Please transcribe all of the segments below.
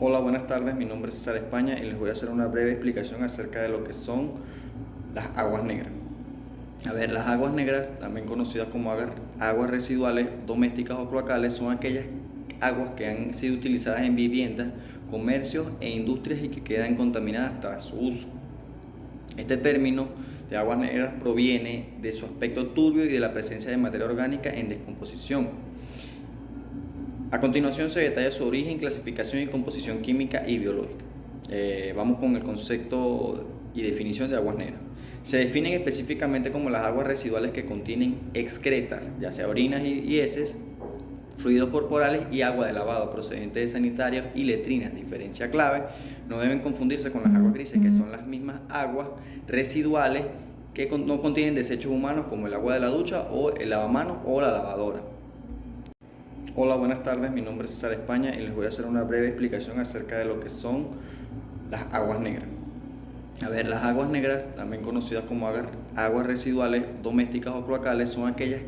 Hola, buenas tardes, mi nombre es César España y les voy a hacer una breve explicación acerca de lo que son las aguas negras. Las aguas negras, también conocidas como aguas residuales domésticas o cloacales, son aquellas aguas que han sido utilizadas en viviendas, comercios e industrias y que quedan contaminadas tras su uso. Este término de aguas negras proviene de su aspecto turbio y de la presencia de materia orgánica en descomposición. A continuación se detalla su origen, clasificación y composición química y biológica. Vamos con el concepto y definición de aguas negras. Se definen específicamente como las aguas residuales que contienen excretas, ya sea orinas y heces, fluidos corporales y agua de lavado procedente de sanitarios y letrinas. Diferencia clave: no deben confundirse con las aguas grises, que son las mismas aguas residuales que no contienen desechos humanos, como el agua de la ducha o el lavamanos o la lavadora. Hola, buenas tardes, mi nombre es César España y les voy a hacer una breve explicación acerca de lo que son las aguas negras. Las aguas negras, también conocidas como aguas residuales domésticas o cloacales, son aquellas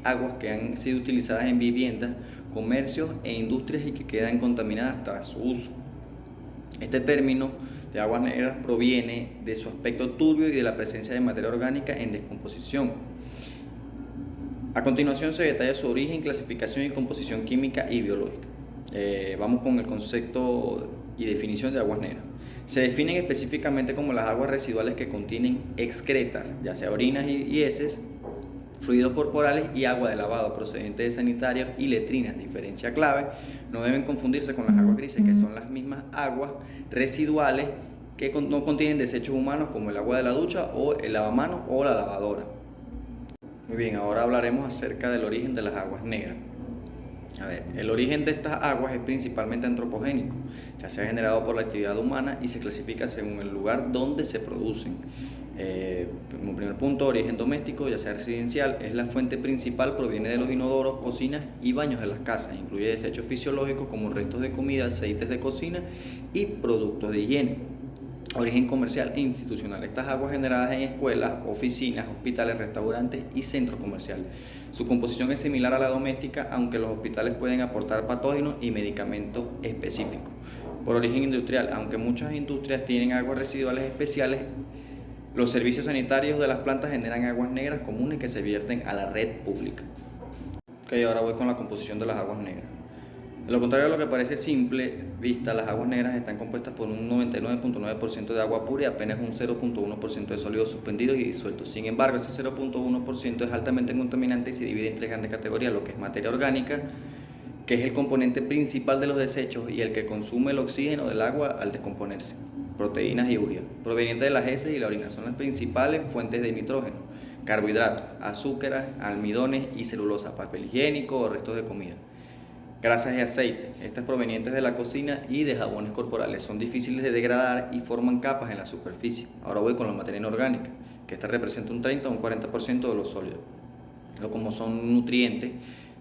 aguas que han sido utilizadas en viviendas, comercios e industrias y que quedan contaminadas tras su uso. Este término de aguas negras proviene de su aspecto turbio y de la presencia de materia orgánica en descomposición. A continuación se detalla su origen, clasificación y composición química y biológica. Vamos con el concepto y definición de aguas negras. Se definen específicamente como las aguas residuales que contienen excretas, ya sea orinas y heces, fluidos corporales y agua de lavado procedente de sanitarios y letrinas. Diferencia clave: no deben confundirse con las aguas grises, que son las mismas aguas residuales que no contienen desechos humanos, como el agua de la ducha o el lavamanos o la lavadora. Muy bien, ahora hablaremos acerca del origen de las aguas negras. El origen de estas aguas es principalmente antropogénico, ya sea generado por la actividad humana y se clasifica según el lugar donde se producen. Como primer punto, origen doméstico, ya sea residencial, es la fuente principal, proviene de los inodoros, cocinas y baños de las casas. Incluye desechos fisiológicos como restos de comida, aceites de cocina y productos de higiene. Origen comercial e institucional. Estas aguas generadas en escuelas, oficinas, hospitales, restaurantes y centros comerciales. Su composición es similar a la doméstica, aunque los hospitales pueden aportar patógenos y medicamentos específicos. Por origen industrial, aunque muchas industrias tienen aguas residuales especiales, los servicios sanitarios de las plantas generan aguas negras comunes que se vierten a la red pública. Ahora voy con la composición de las aguas negras. De lo contrario a lo que parece simple vista, las aguas negras están compuestas por un 99.9% de agua pura y apenas un 0.1% de sólidos suspendidos y disueltos. Sin embargo, ese 0.1% es altamente contaminante y se divide en tres grandes categorías: lo que es materia orgánica, que es el componente principal de los desechos y el que consume el oxígeno del agua al descomponerse; proteínas y urea, provenientes de las heces y la orina, son las principales fuentes de nitrógeno; carbohidratos, azúcares, almidones y celulosa, papel higiénico o restos de comida; grasas y aceites, estas provenientes de la cocina y de jabones corporales, son difíciles de degradar y forman capas en la superficie. Ahora voy con la materia inorgánica, que esta representa un 30 o un 40% de los sólidos, como son nutrientes,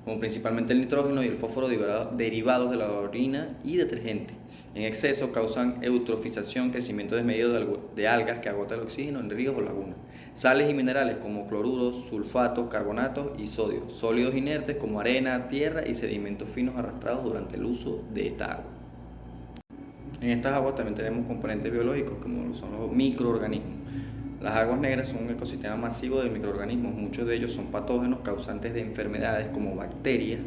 como principalmente el nitrógeno y el fósforo derivados de la orina y detergente. En exceso causan eutrofización, crecimiento desmedido de algas que agota el oxígeno en ríos o lagunas. Sales y minerales como cloruros, sulfatos, carbonatos y sodio. Sólidos inertes como arena, tierra y sedimentos finos arrastrados durante el uso de esta agua. En estas aguas también tenemos componentes biológicos como son los microorganismos. Las aguas negras son un ecosistema masivo de microorganismos. Muchos de ellos son patógenos causantes de enfermedades como bacterias,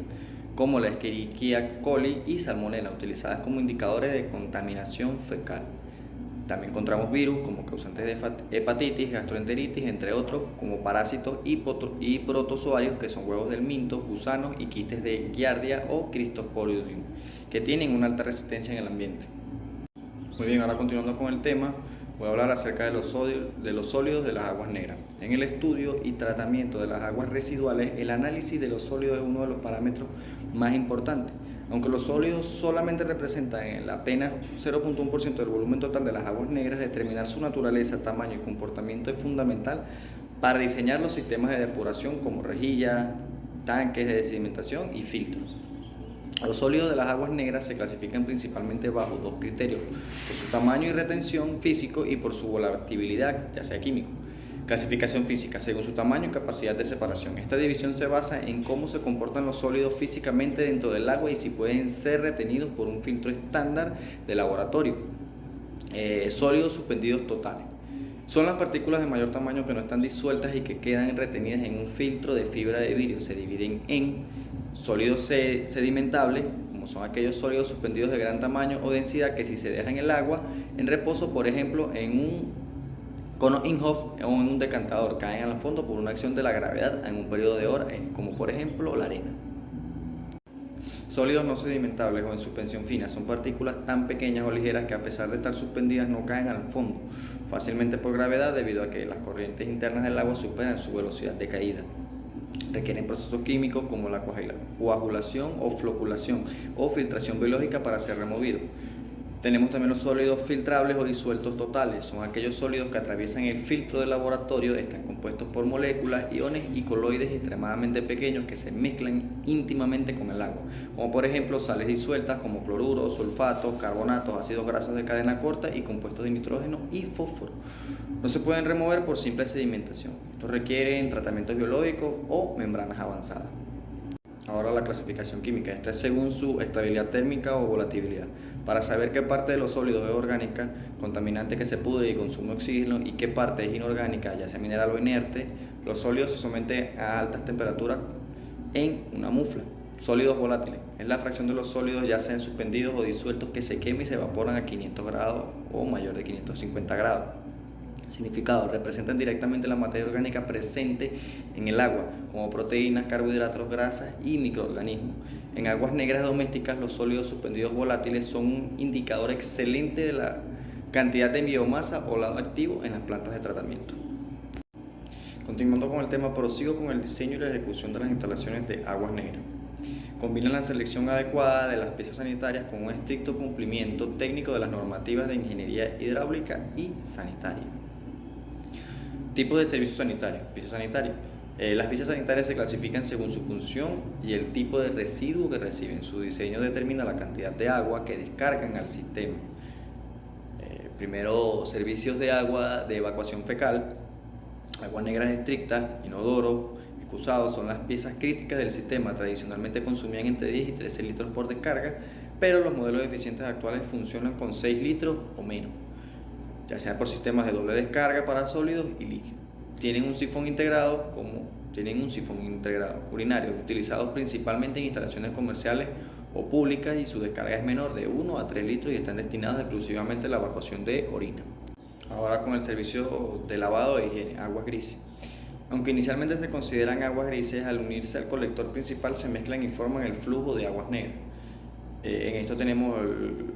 como la Escherichia coli y Salmonella, utilizadas como indicadores de contaminación fecal. También encontramos virus como causantes de hepatitis, gastroenteritis, entre otros, como parásitos y protozoarios, que son huevos del minto, gusanos y quistes de Giardia o Cristosporidium, que tienen una alta resistencia en el ambiente. Muy bien, ahora continuando con el tema, voy a hablar acerca de los sólidos de las aguas negras. En el estudio y tratamiento de las aguas residuales, el análisis de los sólidos es uno de los parámetros más importantes. Aunque los sólidos solamente representan el apenas 0.1% del volumen total de las aguas negras, determinar su naturaleza, tamaño y comportamiento es fundamental para diseñar los sistemas de depuración como rejillas, tanques de sedimentación y filtros. Los sólidos de las aguas negras se clasifican principalmente bajo dos criterios: por su tamaño y retención físico y por su volatilidad, ya sea químico. Clasificación física, según su tamaño y capacidad de separación. Esta división se basa en cómo se comportan los sólidos físicamente dentro del agua y si pueden ser retenidos por un filtro estándar de laboratorio. Sólidos suspendidos totales. Son las partículas de mayor tamaño que no están disueltas y que quedan retenidas en un filtro de fibra de vidrio. Se dividen en sólidos sedimentables, como son aquellos sólidos suspendidos de gran tamaño o densidad que si se dejan en el agua en reposo, por ejemplo, en un cono Inhofe o en un decantador, caen al fondo por una acción de la gravedad en un periodo de horas, como por ejemplo la arena. Sólidos no sedimentables o en suspensión fina son partículas tan pequeñas o ligeras que a pesar de estar suspendidas no caen al fondo fácilmente por gravedad debido a que las corrientes internas del agua superan su velocidad de caída. Requieren procesos químicos como la coagulación o floculación o filtración biológica para ser removidos. Tenemos también los sólidos filtrables o disueltos totales. Son aquellos sólidos que atraviesan el filtro del laboratorio, están compuestos por moléculas, iones y coloides extremadamente pequeños que se mezclan íntimamente con el agua, como por ejemplo sales disueltas como cloruro, sulfatos, carbonatos, ácidos grasos de cadena corta y compuestos de nitrógeno y fósforo. No se pueden remover por simple sedimentación. Estos requieren tratamientos biológicos o membranas avanzadas. Ahora la clasificación química, esta es según su estabilidad térmica o volatilidad. Para saber qué parte de los sólidos es orgánica, contaminante que se pudre y consume oxígeno, y qué parte es inorgánica, ya sea mineral o inerte, los sólidos se someten a altas temperaturas en una mufla. Sólidos volátiles, es la fracción de los sólidos ya sean suspendidos o disueltos que se queman y se evaporan a 500 grados o mayor de 550 grados. Significado: representan directamente la materia orgánica presente en el agua, como proteínas, carbohidratos, grasas y microorganismos. En aguas negras domésticas, los sólidos suspendidos volátiles son un indicador excelente de la cantidad de biomasa o lado activo en las plantas de tratamiento. Continuando con el tema, prosigo con el diseño y la ejecución de las instalaciones de aguas negras. Combina la selección adecuada de las piezas sanitarias con un estricto cumplimiento técnico de las normativas de ingeniería hidráulica y sanitaria. Tipos de servicios sanitarios. Piezas sanitarias. Las piezas sanitarias se clasifican según su función y el tipo de residuo que reciben. Su diseño determina la cantidad de agua que descargan al sistema. Primero, servicios de agua de evacuación fecal, aguas negras estrictas, inodoros, excusados, son las piezas críticas del sistema. Tradicionalmente consumían entre 10 y 13 litros por descarga, pero los modelos eficientes actuales funcionan con 6 litros o menos, ya sea por sistemas de doble descarga para sólidos y líquidos. Tienen un sifón integrado urinario, utilizados principalmente en instalaciones comerciales o públicas, y su descarga es menor de 1 a 3 litros y están destinados exclusivamente a la evacuación de orina. Ahora con el servicio de lavado e higiene, aguas grises. Aunque inicialmente se consideran aguas grises, al unirse al colector principal se mezclan y forman el flujo de aguas negras. En esto tenemos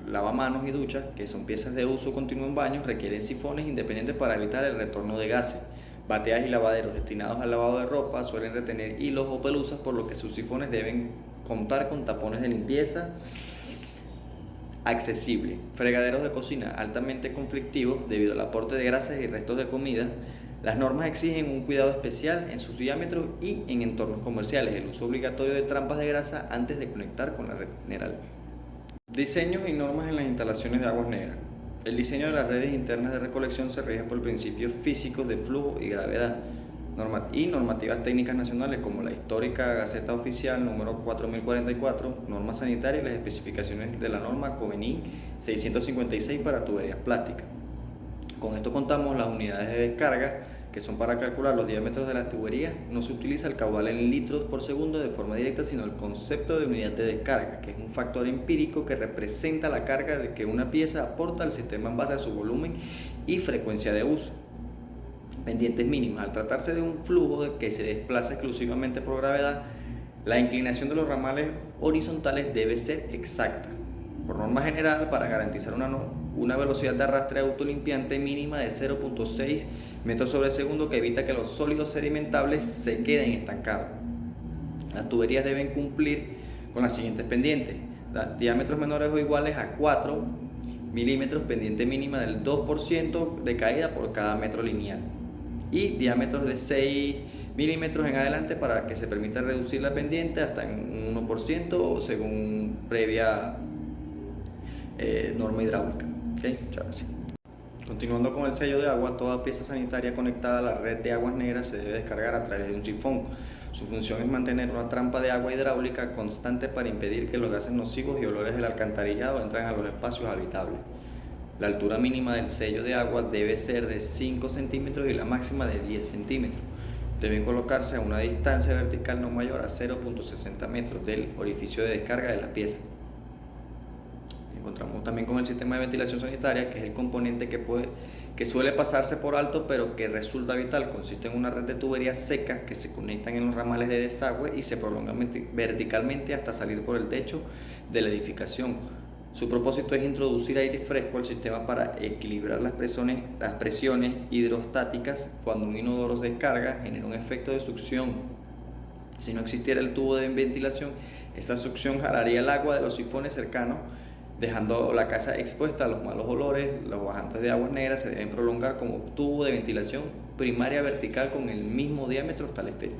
lavamanos y duchas, que son piezas de uso continuo en baños, requieren sifones independientes para evitar el retorno de gases. Bateas y lavaderos destinados al lavado de ropa suelen retener hilos o pelusas, por lo que sus sifones deben contar con tapones de limpieza accesible. Fregaderos de cocina altamente conflictivos debido al aporte de grasas y restos de comida. Las normas exigen un cuidado especial en sus diámetros y en entornos comerciales, el uso obligatorio de trampas de grasa antes de conectar con la red general. Diseños y normas en las instalaciones de aguas negras. El diseño de las redes internas de recolección se rige por principios físicos de flujo y gravedad y normativas técnicas nacionales como la histórica Gaceta Oficial número 4044, normas sanitarias y las especificaciones de la norma Covenin 656 para tuberías plásticas. Con esto contamos las unidades de descarga, que son para calcular los diámetros de las tuberías. No se utiliza el caudal en litros por segundo de forma directa, sino el concepto de unidad de descarga, que es un factor empírico que representa la carga de que una pieza aporta al sistema en base a su volumen y frecuencia de uso. Pendientes mínimas. Al tratarse de un flujo que se desplaza exclusivamente por gravedad, la inclinación de los ramales horizontales debe ser exacta. Por norma general, para garantizar una velocidad de arrastre autolimpiante mínima de 0.6 metros sobre segundo, que evita que los sólidos sedimentables se queden estancados. Las tuberías deben cumplir con las siguientes pendientes: diámetros menores o iguales a 4 milímetros, pendiente mínima del 2% de caída por cada metro lineal, y diámetros de 6 milímetros en adelante para que se permita reducir la pendiente hasta en un 1% según previa norma hidráulica. Okay, muchas gracias. Continuando con el sello de agua, toda pieza sanitaria conectada a la red de aguas negras se debe descargar a través de un sifón. Su función es mantener una trampa de agua hidráulica constante para impedir que los gases nocivos y olores del alcantarillado entren a los espacios habitables. La altura mínima del sello de agua debe ser de 5 centímetros y la máxima de 10 centímetros. Deben colocarse a una distancia vertical no mayor a 0,60 metros del orificio de descarga de la pieza. Encontramos también con el sistema de ventilación sanitaria, que es el componente que suele pasarse por alto, pero que resulta vital. Consiste en una red de tuberías secas que se conectan en los ramales de desagüe y se prolongan verticalmente hasta salir por el techo de la edificación. Su propósito es introducir aire fresco al sistema para equilibrar las presiones hidrostáticas. Cuando un inodoro se descarga, genera un efecto de succión. Si no existiera el tubo de ventilación, esta succión jalaría el agua de los sifones cercanos, dejando la casa expuesta a los malos olores. Los bajantes de aguas negras se deben prolongar como tubo de ventilación primaria vertical con el mismo diámetro hasta el exterior.